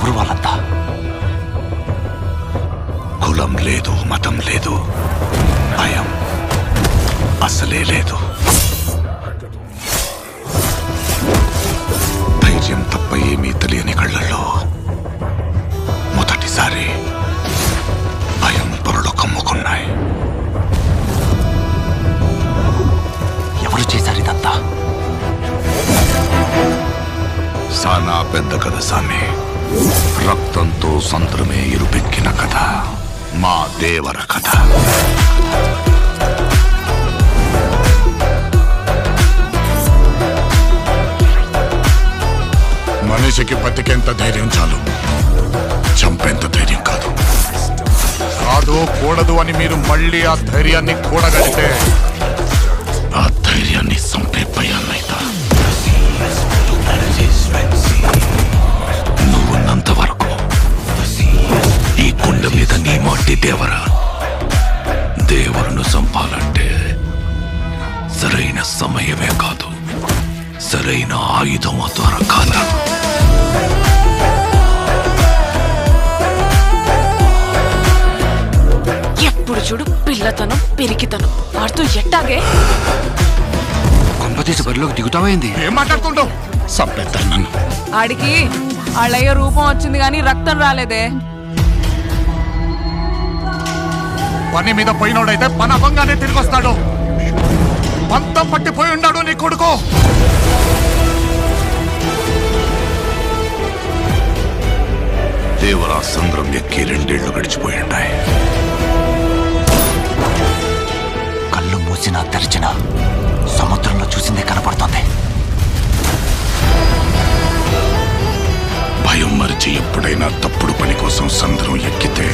ఎవరు వాళ్ళంతా? కులం లేదు, మతం లేదు, భయం అసలే లేదు. ధైర్యం తప్ప ఏమీ తెలియని కళ్ళల్లో మొదటిసారి భయం పొరలు కమ్ముకున్నాయి. ఎవరు చేశారు ఇదంతా? సానా పెద్ద కథ సామి. రక్తంతో సంద్రమే ఇరుపెక్కిన కథ మా దేవర కథ. మనిషికి బతికేంత ధైర్యం చాలు, చంపేంత ధైర్యం కాదు. కాదు కూడదు అని మీరు మళ్ళీ ఆ ధైర్యాన్ని కూడగలిగితే ఆ ధైర్యాన్ని చంపే భయాన్నైతా. నువ్వున్నంత వరకు ఈ కుండ మీద నీ మట్టి దేవరా. దేవరును చంపాలంటే సరైన సమయమే కాదు, సరైన ఆయుధం ద్వారా కాదు. ఎప్పుడు చూడు పిల్లతనం పెరిగితనం వాడుతూ ఎట్టాగే. కొంపతీసి బరిలోకి దిగుతావైంది. ఏం మాట్లాడుతుంటావు? చంపేస్తారు నన్ను. ఆడికి అళ్ళయ్య రూపం వచ్చింది గాని రక్తం రాలేదే. పని మీద పోయినోడైతే పని అవ్వంగానే తిరిగి వస్తాడు. పంతం పట్టిపోయి ఉన్నాడు నీ కొడుకు. దేవరా సంద్రం ఎక్కి 2 ఏళ్లు గడిచిపోయి ఉంటాయి. కళ్ళు మూసినా తెరిచినా సముద్రంలో చూసిందే కనపడుతోంది. భయం మరిచి ఎప్పుడైనా తప్పుడు పని కోసం సంద్రం ఎక్కితే